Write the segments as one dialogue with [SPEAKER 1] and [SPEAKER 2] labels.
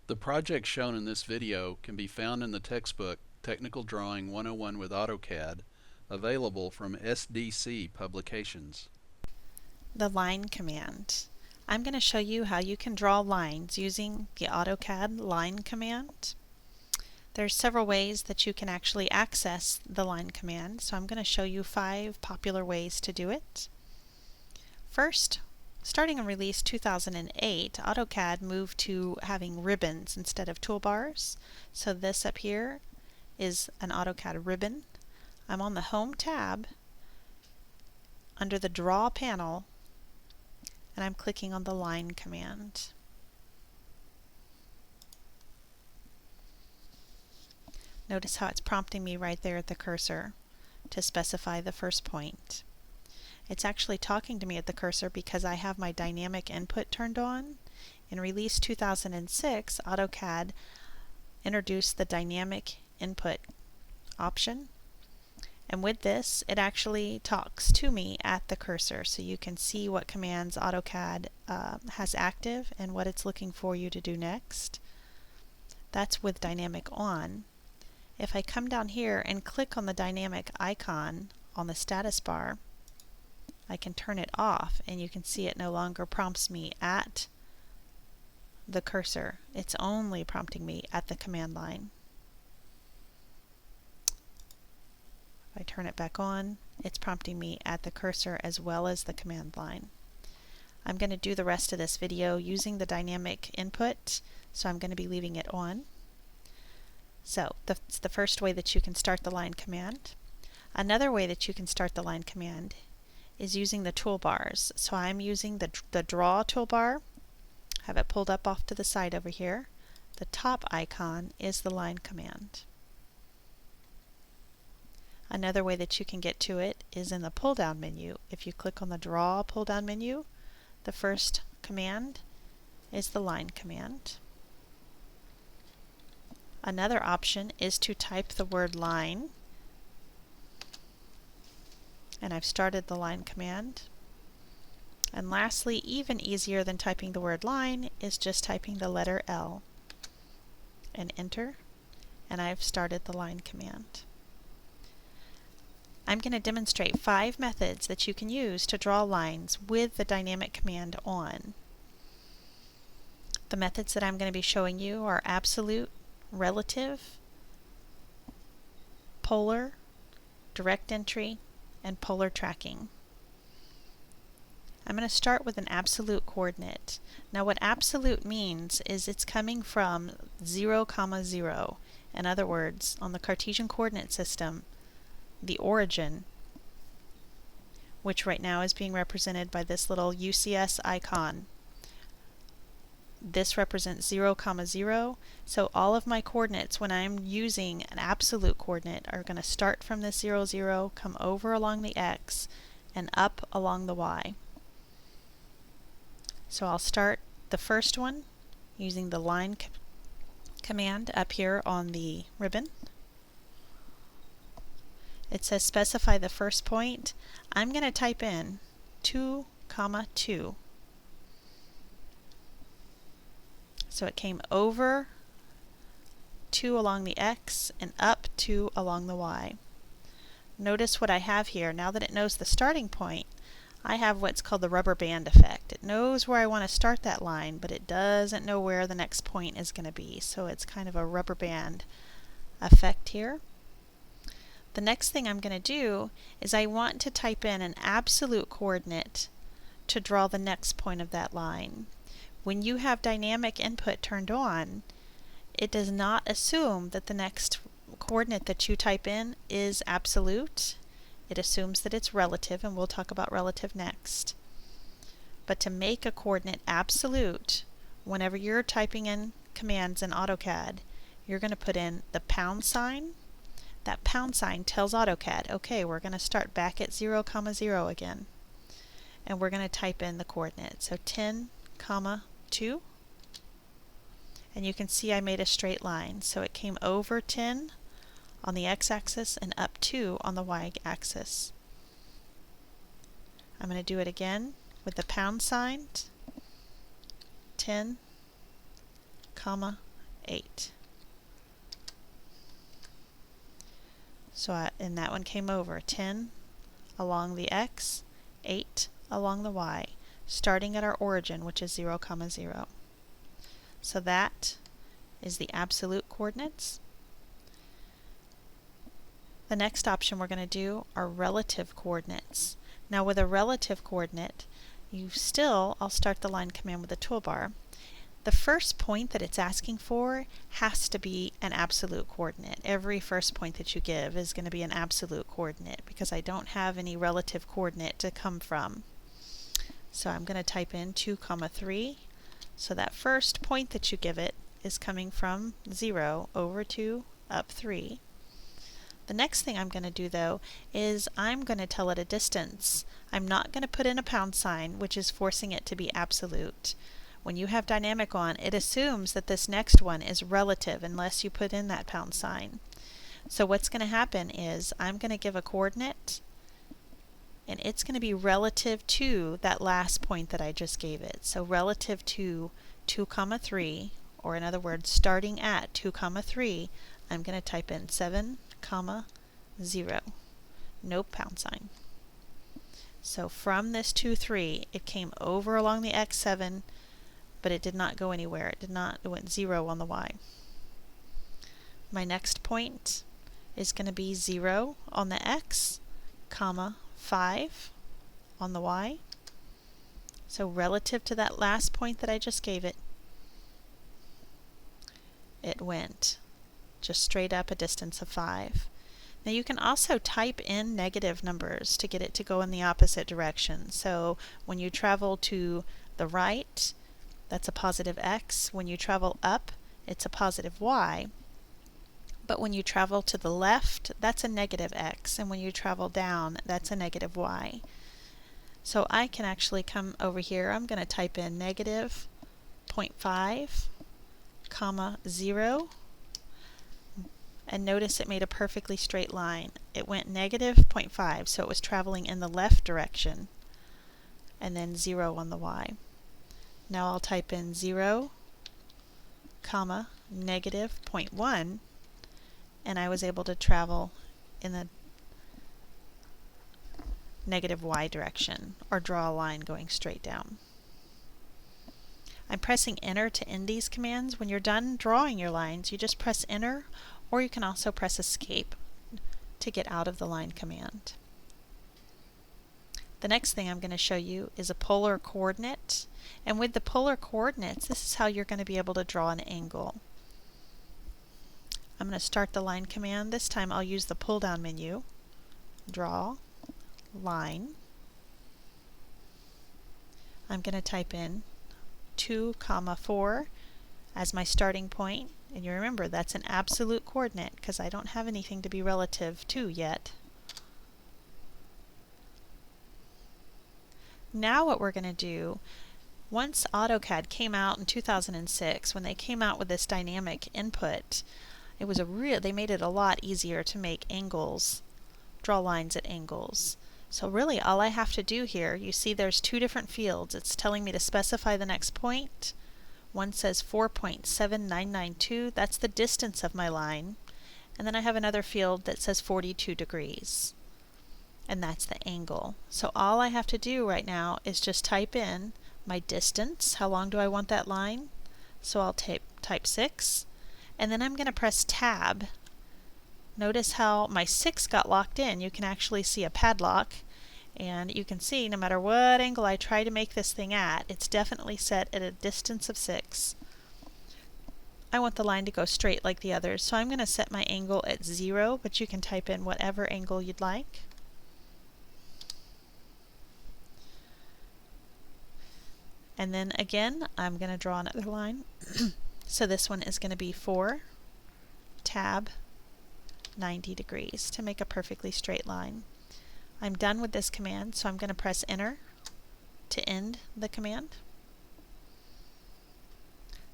[SPEAKER 1] The project shown in this video can be found in the textbook Technical Drawing 101 with AutoCAD, available from SDC Publications.
[SPEAKER 2] The line command. I'm going to show you how you can draw lines using the AutoCAD line command. There's several ways that you can actually access the line command, so I'm going to show you 5 popular ways to do it. First, starting in release 2008, AutoCAD moved to having ribbons instead of toolbars. So this up here is an AutoCAD ribbon. I'm on the Home tab under the Draw panel, and I'm clicking on the line command. Notice how it's prompting me right there at the cursor to specify the first point. It's actually talking to me at the cursor because I have my dynamic input turned on. In release 2006, AutoCAD introduced the dynamic input option. And with this, it actually talks to me at the cursor, so you can see what commands AutoCAD has active and what it's looking for you to do next. That's with dynamic on. If I come down here and click on the dynamic icon on the status bar, I can turn it off, and you can see it no longer prompts me at the cursor. It's only prompting me at the command line. If I turn it back on, it's prompting me at the cursor as well as the command line. I'm going to do the rest of this video using the dynamic input, so I'm going to be leaving it on. So that's the first way that you can start the line command. Another way that you can start the line command is using the toolbars. So I'm using the Draw toolbar. Have it pulled up off to the side over here. The top icon is the line command. Another way that you can get to it is in the Pulldown menu. If you click on the Draw pull-down menu, the first command is the line command. Another option is to type the word line, and I've started the line command. And lastly, even easier than typing the word line is just typing the letter L and enter, and I've started the line command. I'm going to demonstrate 5 methods that you can use to draw lines with the dynamic command on. The methods that I'm going to be showing you are absolute, relative, polar, direct entry, and polar tracking. I'm going to start with an absolute coordinate. Now what absolute means is it's coming from 0, 0. In other words, on the Cartesian coordinate system, the origin, which right now is being represented by this little UCS icon, this represents 0, 0, so all of my coordinates when I'm using an absolute coordinate are going to start from this 0, 0, come over along the X, and up along the Y. So I'll start the first one using the line command up here on the ribbon. It says specify the first point. I'm going to type in 2, 2. So it came over 2 along the X and up 2 along the Y. Notice what I have here. Now that it knows the starting point, I have what's called the rubber band effect. It knows where I want to start that line, but it doesn't know where the next point is going to be. So it's kind of a rubber band effect here. The next thing I'm going to do is I want to type in an absolute coordinate to draw the next point of that line. When you have dynamic input turned on, it does not assume that the next coordinate that you type in is absolute. It assumes that it's relative, and we'll talk about relative next. But to make a coordinate absolute, whenever you're typing in commands in AutoCAD, you're going to put in the pound sign. That pound sign tells AutoCAD, okay, we're going to start back at 0, 0 again. And we're going to type in the coordinate. So 10, 2. And you can see I made a straight line. So it came over 10 on the x-axis and up 2 on the y-axis. I'm going to do it again with the pound sign. 10, 8. So and that one came over 10 along the x, 8 along the y, starting at our origin, which is 0, 0. So that is the absolute coordinates. The next option we're going to do are relative coordinates. Now with a relative coordinate, I'll start the line command with the toolbar. The first point that it's asking for has to be an absolute coordinate. Every first point that you give is going to be an absolute coordinate because I don't have any relative coordinate to come from. So I'm going to type in 2, 3. So that first point that you give it is coming from 0 over 2 up 3. The next thing I'm going to do though is I'm going to tell it a distance. I'm not going to put in a pound sign, which is forcing it to be absolute. When you have dynamic on, it assumes that this next one is relative unless you put in that pound sign. So what's going to happen is I'm going to give a coordinate and it's going to be relative to that last point that I just gave it. So relative to 2, 3, or in other words, starting at 2, 3, I'm going to type in 7, 0. No pound sign. So from this 2, 3, it came over along the x7, but it did not go anywhere. It went 0 on the y. My next point is going to be 0 on the x, 5 on the y. So relative to that last point that I just gave it, it went just straight up a distance of 5. Now you can also type in negative numbers to get it to go in the opposite direction. So when you travel to the right, that's a positive x. When you travel up, it's a positive y. But when you travel to the left, that's a negative x. And when you travel down, that's a negative y. So I can actually come over here. I'm going to type in negative 0.5, 0. And notice it made a perfectly straight line. It went negative 0.5, so it was traveling in the left direction. And then 0 on the y. Now I'll type in 0, negative 0.1, and I was able to travel in the negative y direction, or draw a line going straight down. I'm pressing enter to end these commands. When you're done drawing your lines, you just press enter, or you can also press escape to get out of the line command. The next thing I'm going to show you is a polar coordinate. And with the polar coordinates, this is how you're going to be able to draw an angle. I'm going to start the line command. This time I'll use the pull-down menu. Draw, line. I'm going to type in 2, 4 as my starting point. And you remember that's an absolute coordinate because I don't have anything to be relative to yet. Now what we're going to do, once AutoCAD came out in 2006, when they came out with this dynamic input, they made it a lot easier to make angles, draw lines at angles. So really all I have to do here, you see there's 2 different fields. It's telling me to specify the next point. One says 4.7992, that's the distance of my line. And then I have another field that says 42 degrees. And that's the angle. So all I have to do right now is just type in my distance. How long do I want that line? So I'll type 6. And then I'm going to press tab. Notice how my 6 got locked in. You can actually see a padlock. And you can see no matter what angle I try to make this thing at, it's definitely set at a distance of 6. I want the line to go straight like the others. So I'm going to set my angle at 0, but you can type in whatever angle you'd like. And then again, I'm going to draw another line. So this one is going to be 4, tab, 90 degrees to make a perfectly straight line. I'm done with this command, so I'm going to press enter to end the command.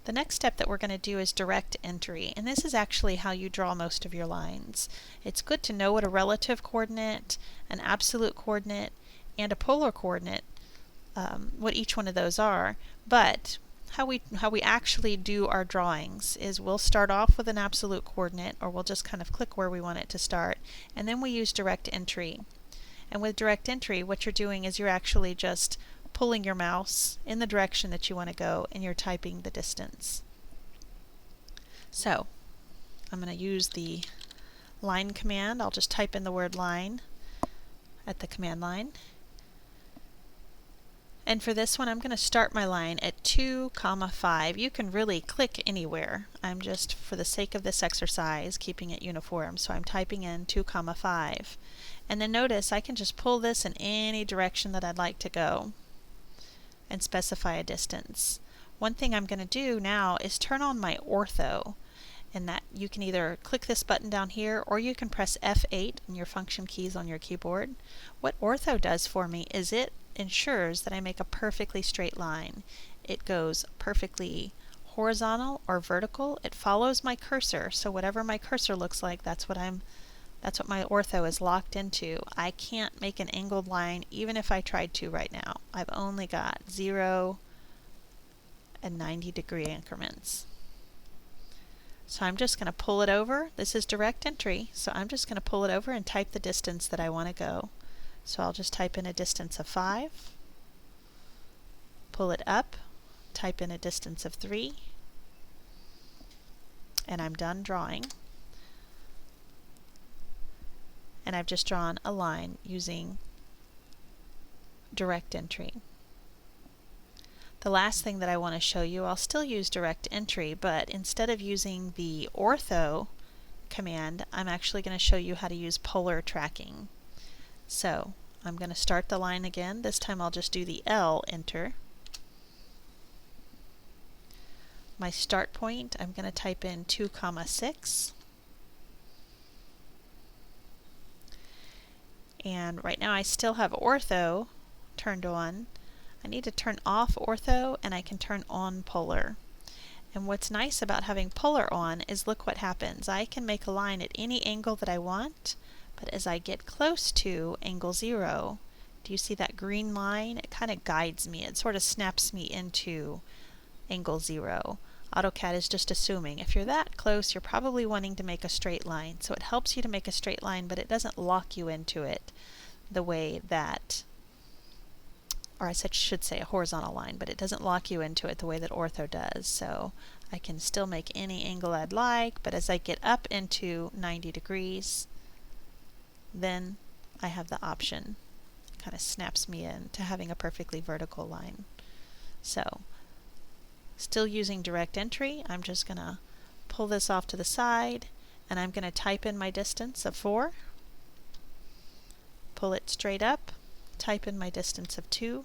[SPEAKER 2] The next step that we're going to do is DirectEntry, and this is actually how you draw most of your lines. It's good to know what a relative coordinate, an absolute coordinate, and a polar coordinate, what each one of those are, but how we actually do our drawings is we'll start off with an absolute coordinate, or we'll just kind of click where we want it to start, and then we use DirectEntry. And with DirectEntry, what you're doing is you're actually just pulling your mouse in the direction that you want to go, and you're typing the distance. So I'm going to use the line command. I'll just type in the word line at the command line. And for this one, I'm going to start my line at 2, 5. You can really click anywhere. I'm just, for the sake of this exercise, keeping it uniform. So I'm typing in 2, 5. And then notice I can just pull this in any direction that I'd like to go and specify a distance. One thing I'm going to do now is turn on my ortho. And that you can either click this button down here, or you can press F8 on your function keys on your keyboard. What ortho does for me is it ensures that I make a perfectly straight line. It goes perfectly horizontal or vertical. It follows my cursor, so whatever my cursor looks like, that's what my ortho is locked into. I can't make an angled line even if I tried to right now. I've only got 0 and 90-degree increments. So I'm just going to pull it over. This is DirectEntry, so I'm just going to pull it over and type the distance that I want to go. So I'll just type in a distance of 5, pull it up, type in a distance of 3, and I'm done drawing. And I've just drawn a line using DirectEntry. The last thing that I want to show you, I'll still use DirectEntry, but instead of using the ortho command, I'm actually going to show you how to use polar tracking. So I'm going to start the line again. This time I'll just do the L enter. My start point, I'm going to type in 2, 6. And right now I still have ortho turned on. I need to turn off ortho, and I can turn on polar. And what's nice about having polar on is look what happens. I can make a line at any angle that I want, but as I get close to angle 0, do you see that green line? It kind of guides me. It sort of snaps me into angle 0. AutoCAD is just assuming if you're that close, you're probably wanting to make a straight line. So it helps you to make a straight line, but it doesn't lock you into it the way that, or I should say a horizontal line, but it doesn't lock you into it the way that ortho does. So I can still make any angle I'd like, but as I get up into 90 degrees, then I have the option. It kind of snaps me into having a perfectly vertical line. So still using DirectEntry, I'm just going to pull this off to the side, and I'm going to type in my distance of 4, pull it straight up, type in my distance of 2,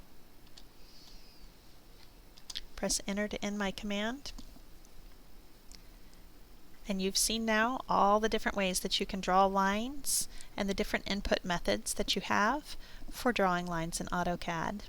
[SPEAKER 2] press enter to end my command, and you've seen now all the different ways that you can draw lines and the different input methods that you have for drawing lines in AutoCAD.